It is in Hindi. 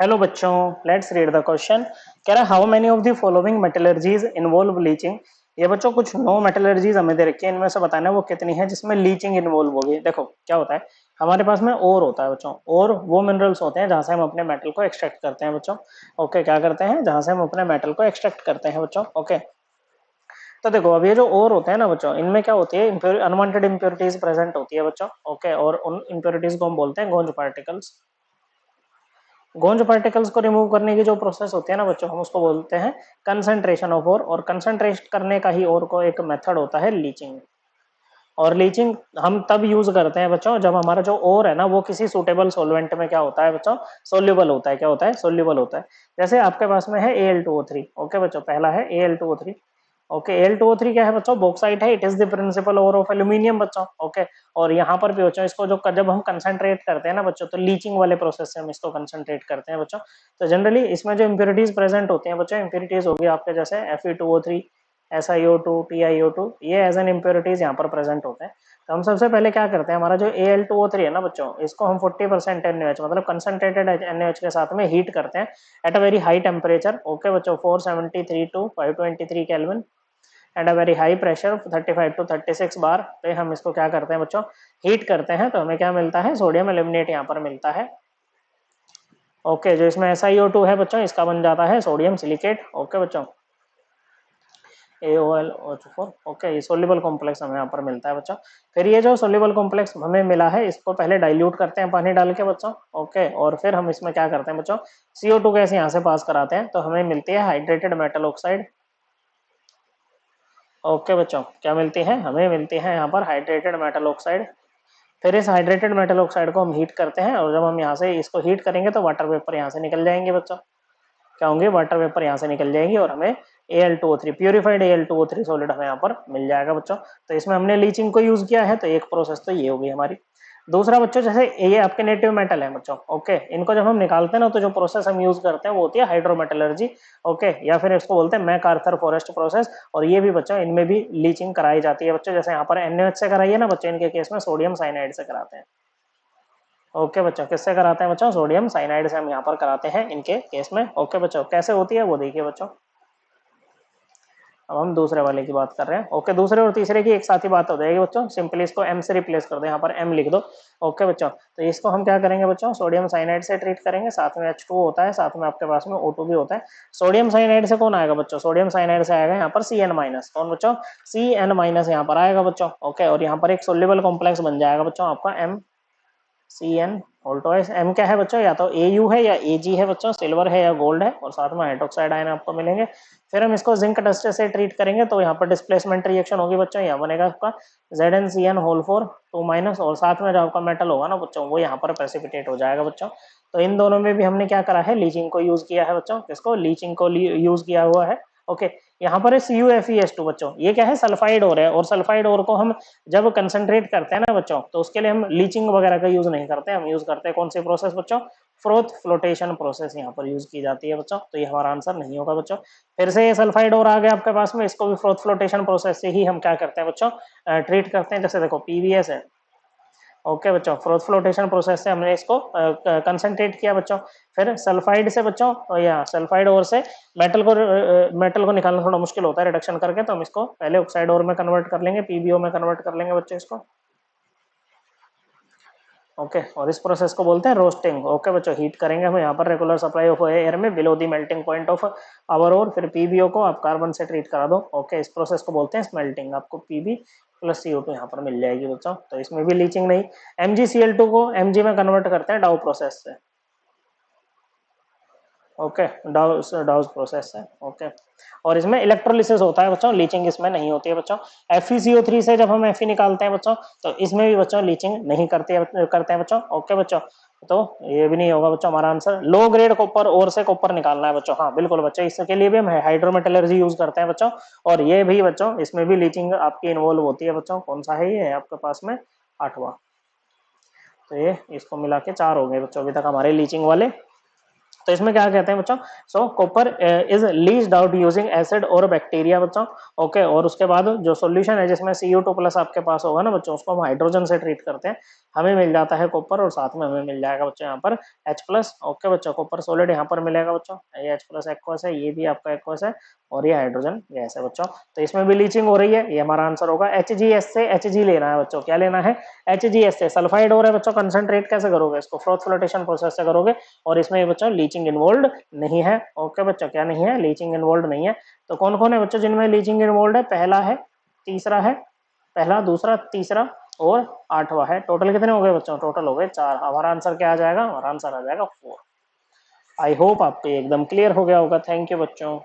हेलो बच्चों, लेट्स रीड द क्वेश्चन। कह रहा how many of the following metallurgies involve leaching. ये बच्चों कुछ 9 मेटलर्जीज हमें दे रखी है, इनमें से बताना है वो कितनी है जिसमें लीचिंग इन्वॉल्व होगी। देखो क्या होता है, हमारे पास में ओर होता है बच्चों। ओर वो मिनरल्स होते हैं जहां से हम अपने मेटल को एक्सट्रैक्ट करते हैं बच्चों। ओके, क्या करते हैं, जहां से हम अपने मेटल को एक्सट्रैक्ट करते हैं बच्चों। ओके, तो देखो अब ये जो ओर होते हैं ना बच्चों, इनमें क्या होती है, अनवांटेड इंप्योरिटीज प्रेजेंट होती है बच्चों। ओके, और उन इंप्योरिटीज को हम बोलते हैं गोंज पार्टिकल्स। गोंज पार्टिकल्स को रिमूव करने की जो प्रोसेस होती है ना बच्चों, हम उसको बोलते हैं कंसंट्रेशन ऑफ ओर। और कंसंट्रेट करने का ही ओर को एक मेथड होता है लीचिंग। और लीचिंग हम तब यूज करते हैं बच्चों जब हमारा जो ओर है ना वो किसी सुटेबल सॉल्वेंट में क्या होता है बच्चों, सोल्यूबल होता है। क्या होता है, सोल्यूबल होता है। जैसे आपके पास में है Al2O3। ओके बच्चों, पहला है Al2O3। ओके, Al2O3 क्या है बच्चों, बॉक्साइट है। It is the principal ore of aluminium बच्चों। ओके, और यहाँ पर भी बच्चों इसको जो जब हम कंसंट्रेट करते हैं ना बच्चों, तो लीचिंग वाले प्रोसेस से हम इसको कंसंट्रेट करते हैं बच्चों। तो जनरली इसमें जो इम्प्योरिटीज प्रेजेंट होती हैं बच्चों, इम्प्योरिटीज होगी आपके जैसे Fe2O3, SiO2, TiO2, ये एज एन इम्प्योरिटीज यहाँ पर प्रेजेंट होते हैं। तो हम सबसे पहले क्या करते हैं, हमारा जो Al2O3 है ना बच्चों, इसको हम 40% NaOH मतलब कंसंट्रेटेड NaOH के साथ में हीट करते हैं at a very high temperature. Okay बच्चों, 473 to 523 kelvin and a very high pressure 35 to 36 bar पे हम इसको क्या करते हैं बच्चों, हीट करते हैं। तो हमें क्या मिलता है, सोडियम एल्यूमिनेट यहाँ पर मिलता है। ओके, जो इसमें SiO2 है बच्चों, इसका बन जाता है सोडियम सिलिकेट। ओके बच्चों, AOLO4। ओके, ये सोल्यूबल कॉम्प्लेक्स हमें यहाँ पर मिलता है बच्चों। फिर ये जो सोल्यूबल कॉम्प्लेक्स हमें मिला है, इसको पहले डाइल्यूट करते हैं पानी डाल के बच्चों। ओके, और फिर हम इसमें क्या करते हैं बच्चों, CO2 गैस यहाँ से पास कराते हैं, तो हमें मिलती है हाइड्रेटेड मेटल ऑक्साइड। ओके बच्चों, क्या मिलती है, हमें मिलती है यहाँ पर हाइड्रेटेड मेटल ऑक्साइड। फिर इस हाइड्रेटेड मेटल ऑक्साइड को हम हीट करते हैं, और जब हम यहाँ से इसको हीट करेंगे तो वाटर वेपर यहाँ से निकल जाएंगे बच्चों। क्या होंगे, वाटर वेपर यहाँ से निकल जाएंगी और हमें Al2O3 प्यूरिफाइड Al2O3 सॉलिड हमें यहाँ पर मिल जाएगा बच्चों। तो इसमें हमने लीचिंग को यूज किया है, तो एक प्रोसेस तो ये होगी हमारी। दूसरा बच्चों, जैसे ये आपके नेटिव मेटल है बच्चों। ओके, इनको जब हम निकालते हैं ना, तो जो प्रोसेस हम यूज करते हैं वो होती है हाइड्रोमेटलर्जी। ओके, या फिर इसको बोलते हैं मैकआर्थर फॉरेस्ट प्रोसेस। और ये भी बच्चों, इनमें भी लीचिंग कराई जाती है बच्चों। जैसे यहाँ पर NaOH से कराई है ना बच्चों, इनके केस में सोडियम साइनाइड से कराते हैं। ओके बच्चों, किससे कराते हैं बच्चों, सोडियम साइनाइड से हम यहाँ पर कराते हैं इनके केस में। ओके बच्चों, कैसे होती है वो देखिए बच्चों। अब हम दूसरे वाले की बात कर रहे हैं। ओके, दूसरे और तीसरे की एक साथ ही बात हो जाएगी बच्चों। सिंपली इसको M से रिप्लेस कर दो, यहाँ पर M लिख दो। ओके बच्चों, तो इसको हम क्या करेंगे बच्चों, सोडियम साइनाइड से ट्रीट करेंगे। साथ में H2 होता है, साथ में आपके पास में O2 भी होता है। सोडियम साइनाइड से कौन आएगा बच्चों, सोडियम साइनाइड से आएगा यहाँ पर Cn-। कौन बच्चों, Cn- यहाँ पर आएगा बच्चों। ओके, और यहाँ पर एक सोल्यूबल कॉम्प्लेक्स बन जाएगा बच्चों आपका MCN ऑल्टोइस। M क्या है बच्चों, या तो Au है या Ag है बच्चों, सिल्वर है या गोल्ड है, और साथ में हाइड्रोक्साइड आयन आपको मिलेंगे। फिर हम इसको जिंक डस्ट से ट्रीट करेंगे, तो यहाँ पर डिस्प्लेसमेंट रिएक्शन होगी बच्चों। यहाँ बनेगा आपका ZnCN4 2- और साथ में जो आपका मेटल होगा ना बच्चों, वो यहाँ पर प्रेसिपिटेट हो जाएगा बच्चों। तो इन दोनों में भी हमने क्या करा है, लीचिंग को यूज किया है बच्चों। किसको, लीचिंग को यूज किया हुआ है। ओके, यहाँ पर है CuFeS2 बच्चों, ये क्या है, सल्फाइड ओर है। और सल्फाइड ओर को हम जब कंसंट्रेट करते हैं ना बच्चों, तो उसके लिए हम लीचिंग वगैरह का यूज नहीं करते, हम यूज करते हैं कौन सी प्रोसेस बच्चों, फ्रोथ फ्लोटेशन प्रोसेस यहाँ पर यूज की जाती है बच्चों। तो ये हमारा आंसर नहीं होगा बच्चों। फिर से ये सल्फाइड और आ गया आपके पास में, इसको भी फ्रोथ फ्लोटेशन प्रोसेस से ही हम क्या करते हैं बच्चों, ट्रीट करते हैं। जैसे देखो PBS है। ओके बच्चों, फ्रोथ फ्लोटेशन प्रोसेस से हमने इसको कंसंट्रेट किया बच्चों। फिर सल्फाइड से बच्चों, या सल्फाइड और से मेटल को निकालना थोड़ा मुश्किल होता है रिडक्शन करके, तो हम इसको पहले ऑक्साइड और में कन्वर्ट कर लेंगे, PbO में कन्वर्ट कर लेंगे बच्चों इसको। ओके, और इस प्रोसेस को बोलते हैं रोस्टिंग। ओके बच्चों, हीट करेंगे हम यहाँ पर रेगुलर सप्लाई ऑफ एयर में below the melting point of our ore. फिर PbO को आप कार्बन से ट्रीट करा दो। ओके, इस प्रोसेस को बोलते हैं स्मेल्टिंग। आपको Pb प्लस CO2 यहाँ पर मिल जाएगी बच्चों। तो इसमें भी लीचिंग नहीं। MgCl2 को Mg में कन्वर्ट करते हैं डाउ प्रोसेस से। ओके, डाउस प्रोसेस है। ओके, और इसमें इलेक्ट्रोलिसिस होता है बच्चों, लीचिंग इसमें नहीं होती है बच्चों। FeCO3 से जब हम Fe निकालते हैं बच्चों, तो इसमें भी बच्चों लीचिंग नहीं करते हैं बच्चों। ओके बच्चों, तो ये भी नहीं होगा बच्चों हमारा आंसर। लो ग्रेड कॉपर और से कॉपर निकालना है बच्चों। हाँ बिल्कुल बच्चों, इसके लिए भी हम हाइड्रोमेटलर्जी यूज करते हैं बच्चों। और ये भी बच्चों, इसमें भी लीचिंग आपकी इन्वॉल्व होती है बच्चों। कौन सा है, ये है आपके पास में 8वां। तो ये इसको मिला के 4 हो गए बच्चों अभी तक हमारे लीचिंग वाले। तो इसमें क्या कहते हैं बच्चों, सो copper is leached out using acid और बैक्टीरिया बच्चों। ओके, और उसके बाद जो सॉल्यूशन है जिसमें CO2 प्लस आपके पास होगा ना बच्चों, उसको हम हाइड्रोजन से ट्रीट करते हैं, हमें मिल जाता है कॉपर, और साथ में हमें मिल जाएगा बच्चों यहाँ पर H प्लस। ओके बच्चों, कॉपर सॉलिड यहाँ पर मिलेगा बच्चों, ये H प्लस एक्वस है, ये भी आपका एक्वस है, और ये हाइड्रोजन गैस है बच्चों। तो इसमें भी लीचिंग हो रही है, ये हमारा आंसर होगा। HgS से Hg लेना है बच्चों, क्या लेना है, HgS से सल्फाइड हो रहा है बच्चों, कंसंट्रेट कैसे करोगे इसको, फ्रोथ फ्लोटेशन प्रोसेस से करोगे, और इसमें बच्चों लीचिंग इन्वॉल्व नहीं है। ओके बच्चों, क्या नहीं है, लीचिंग इन्वॉल्व नहीं है। तो कौन कौन है बच्चों जिनमें लीचिंग इन्वॉल्व है, पहला है, तीसरा है, पहला, दूसरा, तीसरा और आठवां है। टोटल कितने हो गए बच्चों, टोटल हो गए 4। हमारा आंसर क्या आ जाएगा, हमारा आंसर आ जाएगा 4। आई होप आपको एकदम क्लियर हो गया होगा। थैंक यू बच्चों।